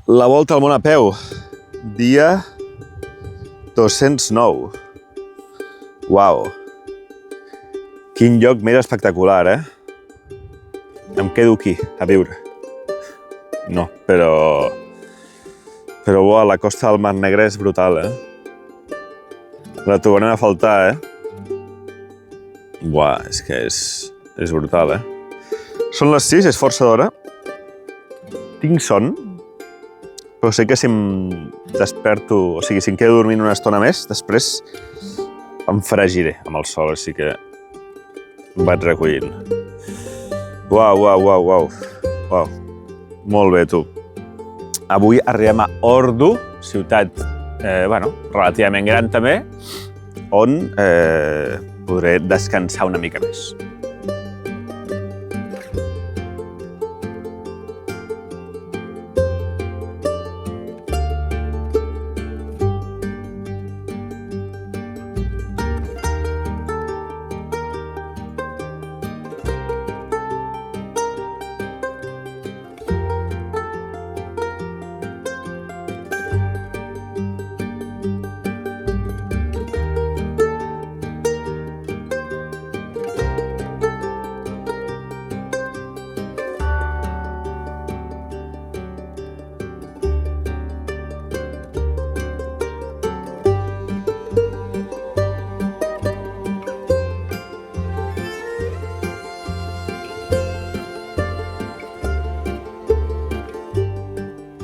La volta al món a peu, dia 209. Uau! Quin lloc més espectacular, Em quedo aquí, a viure. No, però la costa del Mar Negre és brutal, La trobarem a faltar, Uau, és que és brutal, Són les 6, és força d'hora. Tinc son, però sé que si em desperto, o sigui, si em quedo dormint una estona més, després em fregiré amb el sol, així que em vaig recollint. Uau. Molt bé, tu. Avui arribem a Ordu, ciutat, relativament gran també, on podré descansar una mica més.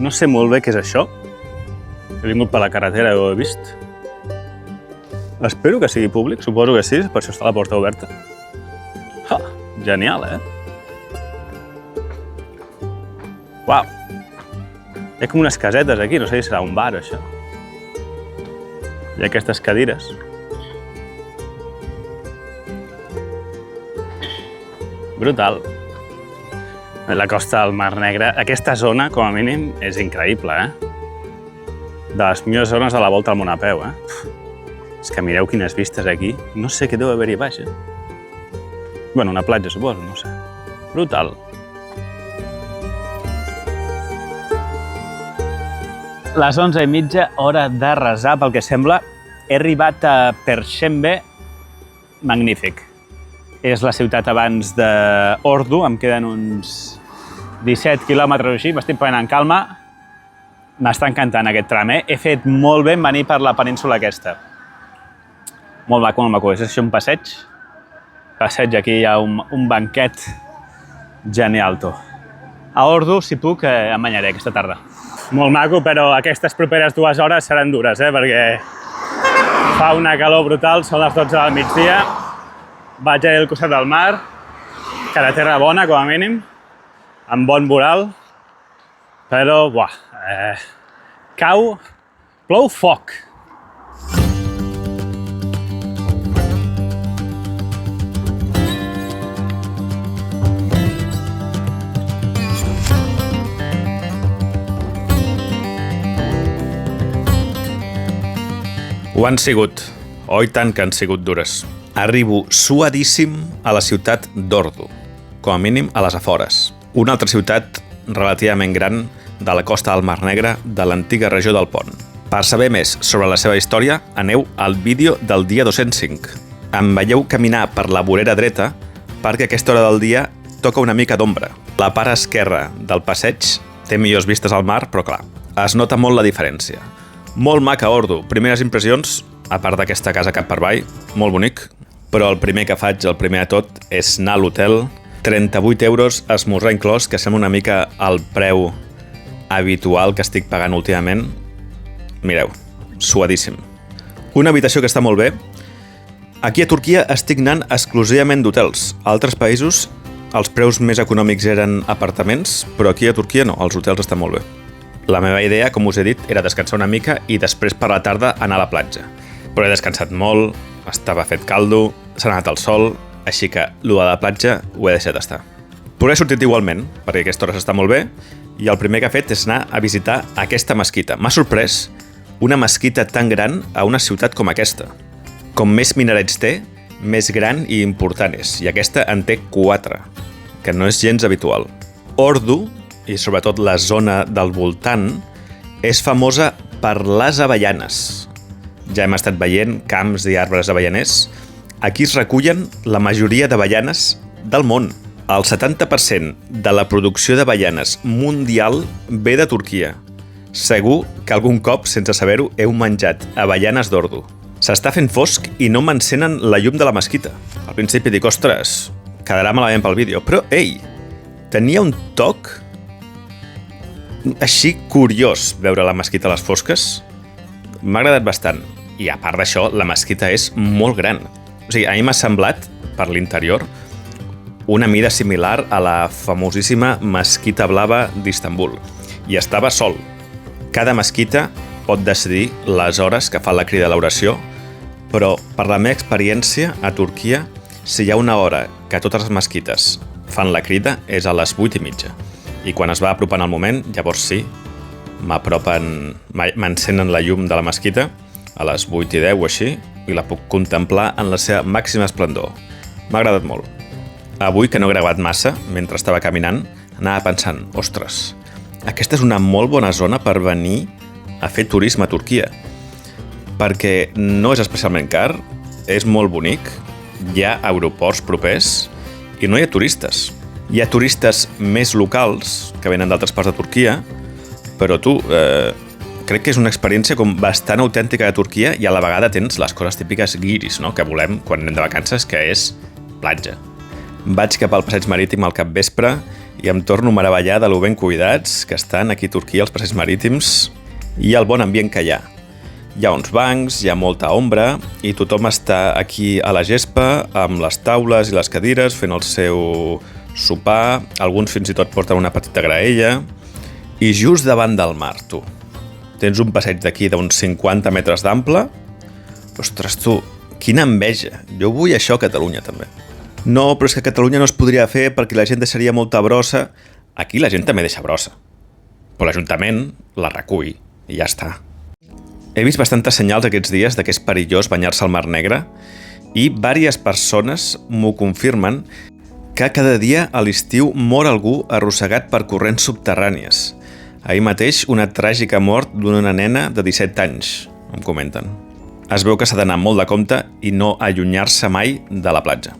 No sé molt bé què és això. He vingut per la carretera i ho he vist. Espero que sigui públic, suposo que sí, per això està la porta oberta. Genial, Uau! Hi ha com unes casetes aquí, no sé si serà un bar, això. Hi ha aquestes cadires. Brutal. La costa del Mar Negre, aquesta zona, com a mínim, és increïble, De les millors zones de la volta al món a peu, És que mireu quines vistes aquí. No sé què deu haver-hi baix, Bueno, una platja, suposo, no sé. Brutal. Les 11:30, hora de resar, pel que sembla. He arribat a Perşembe, magnífic. És la ciutat abans d'Ordu, em queden uns 17 quilòmetres així, m'estic prenent calma. M'està encantant aquest tram, He fet molt bé en venir per la península aquesta. Molt maco, És això un passeig. Passeig, aquí hi ha un banquet genial, tu. A Ordu, si puc, em banyaré aquesta tarda. Molt maco, però aquestes properes 2 hores seran dures, perquè fa una calor brutal, són les 12 del migdia. Vaig al costat del mar, carretera bona, com a mínim, amb bon voral, però, plou foc. Ho han sigut, oi tant que han sigut dures. Arribo suadíssim a la ciutat d'Ordu, com a mínim a les afores. Una altra ciutat relativament gran de la costa del Mar Negre de l'antiga regió del Pont. Per saber més sobre la seva història, aneu al vídeo del dia 205. Em veieu caminar per la vorera dreta perquè a aquesta hora del dia toca una mica d'ombra. La part esquerra del passeig té millors vistes al mar, però clar, es nota molt la diferència. Molt maca Ordu. Primeres impressions, a part d'aquesta casa cap per avall, molt bonic, però el primer que faig, el primer de tot, és anar a l'hotel. 38 euros, esmorzar inclòs, que sembla una mica el preu habitual que estic pagant últimament. Mireu, suadíssim. Una habitació que està molt bé. Aquí a Turquia estic anant exclusivament d'hotels. A altres països els preus més econòmics eren apartaments, però aquí a Turquia no, els hotels estan molt bé. La meva idea, com us he dit, era descansar una mica i després per la tarda anar a la platja. Però he descansat molt, estava fet caldo, s'ha anat el sol, així que lo de la platja ho he deixat estar. Però he sortit igualment, perquè aquesta hora s'està molt bé, i el primer que he fet és anar a visitar aquesta mesquita. M'ha sorprès una mesquita tan gran a una ciutat com aquesta. Com més minarets té, més gran i important és, i aquesta en té 4, que no és gens habitual. Ordu, i sobretot la zona del voltant, és famosa per les avellanes. Ja hem estat veient camps i arbres avellaners. Aquí es recullen la majoria d'avellanes del món. El 70% de la producció d'avellanes mundial ve de Turquia. Segur que algun cop, sense saber-ho, heu menjat avellanes d'ordo. S'està fent fosc i no m'encenen la llum de la mesquita. Al principi dic, ostres, quedarà malament pel vídeo. Però, ei, tenia un toc així curiós veure la mesquita a les fosques. M'ha agradat bastant. I a part d'això, la mesquita és molt gran. O sigui, a mi m'ha semblat, per l'interior, una mida similar a la famosíssima mesquita blava d'Istanbul. I estava sol. Cada mesquita pot decidir les hores que fa la crida a l'oració, però per la meva experiència a Turquia, si hi ha una hora que totes les mesquites fan la crida, és a les 8:30. I quan es va apropant el moment, llavors sí, m'encenen la llum de la mesquita a les 8:10 o així, i la puc contemplar en la seva màxima esplendor. M'ha agradat molt. Avui, que no he gravat massa, mentre estava caminant, anava pensant, ostres, aquesta és una molt bona zona per venir a fer turisme a Turquia, perquè no és especialment car, és molt bonic, hi ha aeroports propers i no hi ha turistes. Hi ha turistes més locals que venen d'altres parts de Turquia, però crec que és una experiència com bastant autèntica de Turquia i a la vegada tens les coses típiques guiris, no?, que volem quan anem de vacances, que és platja. Vaig cap al passeig marítim al capvespre i em torno a meravellar de lo ben cuidats que estan aquí a Turquia els passeigs marítims i el bon ambient que hi ha. Hi ha uns bancs, hi ha molta ombra i tothom està aquí a la gespa amb les taules i les cadires fent el seu sopar, alguns fins i tot porten una petita graella i just davant del mar, tu. Tens un passeig d'aquí d'uns 50 metres d'ample. Ostres, tu, quina enveja. Jo vull això a Catalunya, també. No, però és que a Catalunya no es podria fer perquè la gent deixaria molta brossa. Aquí la gent també deixa brossa. Però l'Ajuntament la recull i ja està. He vist bastantes senyals aquests dies de que és perillós banyar-se al Mar Negre i diverses persones m'ho confirmen que cada dia a l'estiu mor algú arrossegat per corrents subterrànies. Ahir mateix una tràgica mort d'una nena de 17 anys, em comenten. Es veu que s'ha d'anar molt de compte i no allunyar-se mai de la platja.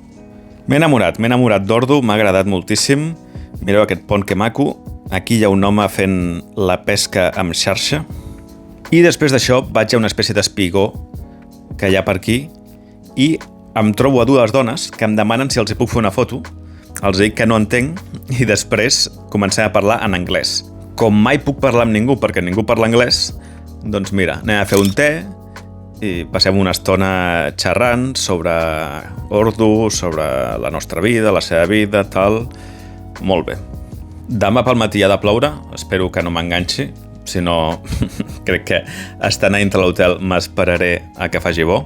M'he enamorat d'Ordu, m'ha agradat moltíssim. Mireu aquest pont que maco. Aquí hi ha un home fent la pesca amb xarxa. I després d'això vaig a una espècie d'espigó que hi ha per aquí i em trobo a dues dones que em demanen si els hi puc fer una foto. Els dic que no entenc i després comencem a parlar en anglès. Com mai puc parlar amb ningú perquè ningú parla anglès, doncs mira, anem a fer un te i passem una estona xerrant sobre Ordu, sobre la nostra vida, la seva vida, tal. Molt bé. Demà pel matí ha de ploure, espero que no m'enganxi, si no crec que estant a dintre l'hotel m'esperaré a que faci bo.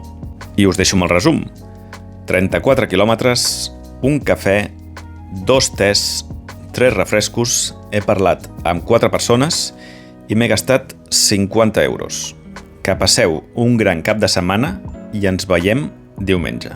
I us deixo amb el resum. 34 quilòmetres, un cafè, 2 tés, 3 refrescos, he parlat amb 4 persones i m'he gastat 50 euros. Que passeu un gran cap de setmana i ens veiem diumenge.